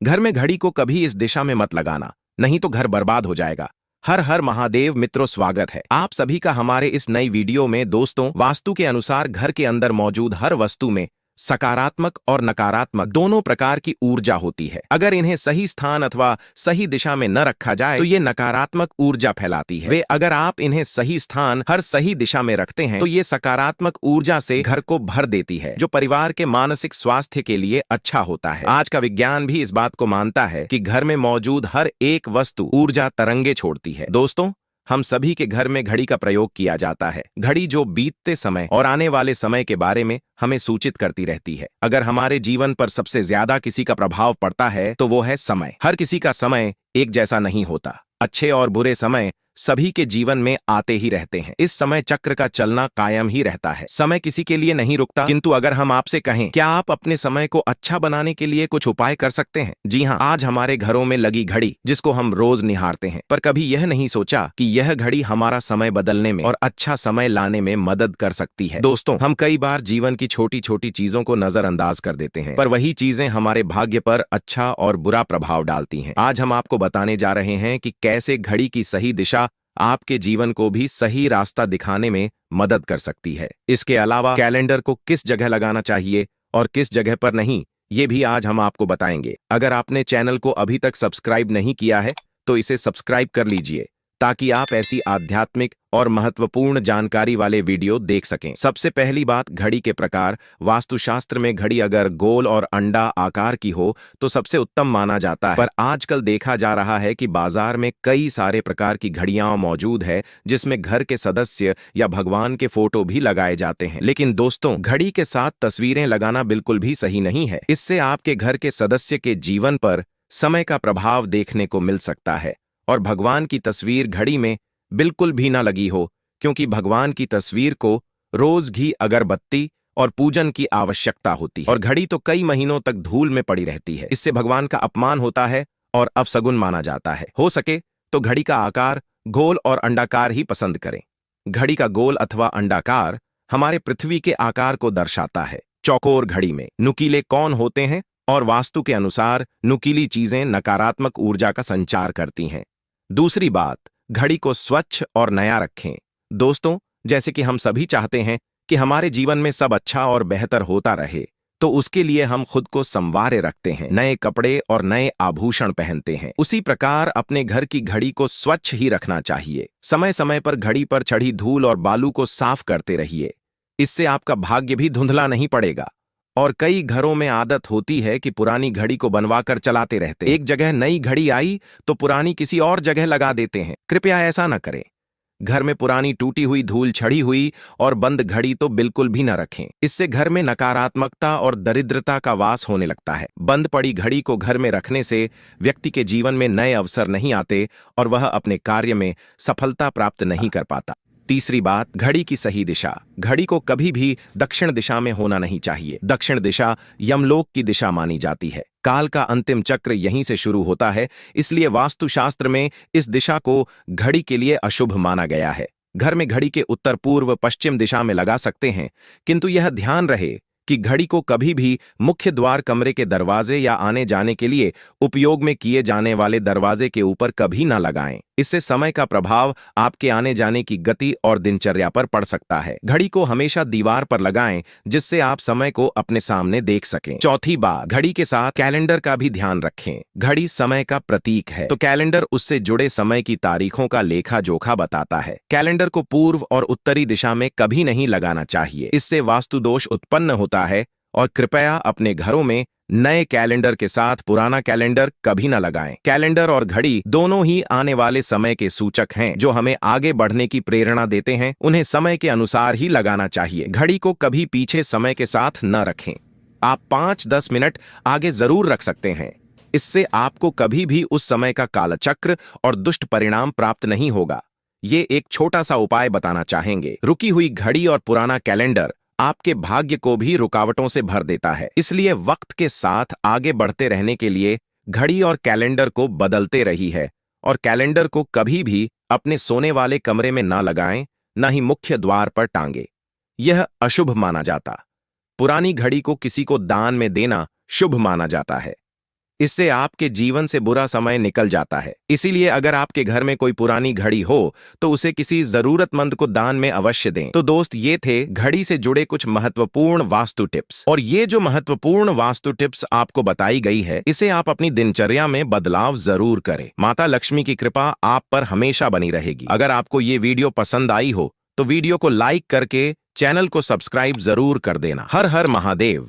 घर में घड़ी को कभी इस दिशा में मत लगाना, नहीं तो घर बर्बाद हो जाएगा। हर हर महादेव मित्रों, स्वागत है आप सभी का हमारे इस नई वीडियो में। दोस्तों, वास्तु के अनुसार घर के अंदर मौजूद हर वस्तु में सकारात्मक और नकारात्मक दोनों प्रकार की ऊर्जा होती है। अगर इन्हें सही स्थान अथवा सही दिशा में न रखा जाए तो ये नकारात्मक ऊर्जा फैलाती है। अगर आप इन्हें सही स्थान हर सही दिशा में रखते हैं तो ये सकारात्मक ऊर्जा से घर को भर देती है, जो परिवार के मानसिक स्वास्थ्य के लिए अच्छा होता है। आज का विज्ञान भी इस बात को मानता है कि घर में मौजूद हर एक वस्तु ऊर्जा तरंगे छोड़ती है। दोस्तों, हम सभी के घर में घड़ी का प्रयोग किया जाता है। घड़ी जो बीतते समय और आने वाले समय के बारे में हमें सूचित करती रहती है। अगर हमारे जीवन पर सबसे ज्यादा किसी का प्रभाव पड़ता है तो वो है समय। हर किसी का समय एक जैसा नहीं होता। अच्छे और बुरे समय सभी के जीवन में आते ही रहते हैं। इस समय चक्र का चलना कायम ही रहता है। समय किसी के लिए नहीं रुकता। किंतु अगर हम आपसे कहें, क्या आप अपने समय को अच्छा बनाने के लिए कुछ उपाय कर सकते हैं? जी हाँ, आज हमारे घरों में लगी घड़ी, जिसको हम रोज निहारते हैं, पर कभी यह नहीं सोचा कि यह घड़ी हमारा समय बदलने में और अच्छा समय लाने में मदद कर सकती है। दोस्तों, हम कई बार जीवन की छोटी छोटी चीजों को नजरअंदाज कर देते हैं, पर वही चीजें हमारे भाग्य पर अच्छा और बुरा प्रभाव डालती हैं। आज हम आपको बताने जा रहे हैं कि कैसे घड़ी की सही दिशा आपके जीवन को भी सही रास्ता दिखाने में मदद कर सकती है। इसके अलावा कैलेंडर को किस जगह लगाना चाहिए और किस जगह पर नहीं, ये भी आज हम आपको बताएंगे। अगर आपने चैनल को अभी तक सब्सक्राइब नहीं किया है तो इसे सब्सक्राइब कर लीजिए, ताकि आप ऐसी आध्यात्मिक और महत्वपूर्ण जानकारी वाले वीडियो देख सकें। सबसे पहली बात, घड़ी के प्रकार। वास्तुशास्त्र में घड़ी अगर गोल और अंडा आकार की हो तो सबसे उत्तम माना जाता है, पर आजकल देखा जा रहा है कि बाजार में कई सारे प्रकार की घड़ियां मौजूद है, जिसमें घर के सदस्य या भगवान के फोटो भी लगाए जाते हैं। लेकिन दोस्तों, घड़ी के साथ तस्वीरें लगाना बिल्कुल भी सही नहीं है। इससे आपके घर के सदस्य के जीवन पर समय का प्रभाव देखने को मिल सकता है। और भगवान की तस्वीर घड़ी में बिल्कुल भी ना लगी हो, क्योंकि भगवान की तस्वीर को रोज घी, अगरबत्ती और पूजन की आवश्यकता होती है, और घड़ी तो कई महीनों तक धूल में पड़ी रहती है। इससे भगवान का अपमान होता है और अपशगुन माना जाता है। हो सके तो घड़ी का आकार गोल और अंडाकार ही पसंद करें। घड़ी का गोल अथवा अंडाकार हमारे पृथ्वी के आकार को दर्शाता है। चौकोर घड़ी में नुकीले कौन होते हैं, और वास्तु के अनुसार नुकीली चीजें नकारात्मक ऊर्जा का संचार करती हैं। दूसरी बात, घड़ी को स्वच्छ और नया रखें। दोस्तों, जैसे कि हम सभी चाहते हैं कि हमारे जीवन में सब अच्छा और बेहतर होता रहे, तो उसके लिए हम खुद को संवारे रखते हैं, नए कपड़े और नए आभूषण पहनते हैं। उसी प्रकार अपने घर की घड़ी को स्वच्छ ही रखना चाहिए। समय समय पर घड़ी पर चढ़ी धूल और बालू को साफ करते रहिए। इससे आपका भाग्य भी धुंधला नहीं पड़ेगा। और कई घरों में आदत होती है कि पुरानी घड़ी को बनवाकर चलाते रहते। एक जगह नई घड़ी आई तो पुरानी किसी और जगह लगा देते हैं। कृपया ऐसा न करें। घर में पुरानी टूटी हुई, धूल छड़ी हुई और बंद घड़ी तो बिल्कुल भी न रखें। इससे घर में नकारात्मकता और दरिद्रता का वास होने लगता है। बंद पड़ी घड़ी को घर में रखने से व्यक्ति के जीवन में नए अवसर नहीं आते और वह अपने कार्य में सफलता प्राप्त नहीं कर पाता। तीसरी बात, घड़ी की सही दिशा। घड़ी को कभी भी दक्षिण दिशा में होना नहीं चाहिए। दक्षिण दिशा यमलोक की दिशा मानी जाती है। काल का अंतिम चक्र यहीं से शुरू होता है, इसलिए वास्तुशास्त्र में इस दिशा को घड़ी के लिए अशुभ माना गया है। घर में घड़ी के उत्तर, पूर्व, पश्चिम दिशा में लगा सकते हैं, किंतु यह ध्यान रहे कि घड़ी को कभी भी मुख्य द्वार, कमरे के दरवाजे या आने जाने के लिए उपयोग में किए जाने वाले दरवाजे के ऊपर कभी न लगाएं। इससे समय का प्रभाव आपके आने जाने की गति और दिनचर्या पर पड़ सकता है। घड़ी को हमेशा दीवार पर लगाएं, जिससे आप समय को अपने सामने देख सकें। चौथी बात, घड़ी के साथ कैलेंडर का भी ध्यान रखें। घड़ी समय का प्रतीक है, तो कैलेंडर उससे जुड़े समय की तारीखों का लेखा जोखा बताता है। कैलेंडर को पूर्व और उत्तरी दिशा में कभी नहीं लगाना चाहिए। इससे वास्तु दोष उत्पन्न होता है। और कृपया अपने घरों में नए कैलेंडर के साथ पुराना कैलेंडर कभी न लगाएं। कैलेंडर और घड़ी दोनों ही आने वाले समय के सूचक हैं, जो हमें आगे बढ़ने की प्रेरणा देते हैं। उन्हें समय के अनुसार ही लगाना चाहिए। घड़ी को कभी पीछे समय के साथ न रखें। आप 5-10 मिनट आगे जरूर रख सकते हैं। इससे आपको कभी भी उस समय का कालचक्र और दुष्ट परिणाम प्राप्त नहीं होगा। ये एक छोटा सा उपाय बताना चाहेंगे। रुकी हुई घड़ी और पुराना कैलेंडर आपके भाग्य को भी रुकावटों से भर देता है। इसलिए वक्त के साथ आगे बढ़ते रहने के लिए घड़ी और कैलेंडर को बदलते रही है। और कैलेंडर को कभी भी अपने सोने वाले कमरे में ना लगाएं, न ही मुख्य द्वार पर टांगे। यह अशुभ माना जाता। पुरानी घड़ी को किसी को दान में देना शुभ माना जाता है। इससे आपके जीवन से बुरा समय निकल जाता है। इसीलिए अगर आपके घर में कोई पुरानी घड़ी हो तो उसे किसी जरूरतमंद को दान में अवश्य दें। तो दोस्त, ये थे घड़ी से जुड़े कुछ महत्वपूर्ण वास्तु टिप्स। और ये जो महत्वपूर्ण वास्तु टिप्स आपको बताई गई है, इसे आप अपनी दिनचर्या में बदलाव जरूर करें। माता लक्ष्मी की कृपा आप पर हमेशा बनी रहेगी। अगर आपको ये वीडियो पसंद आई हो तो वीडियो को लाइक करके चैनल को सब्सक्राइब जरूर कर देना। हर हर महादेव।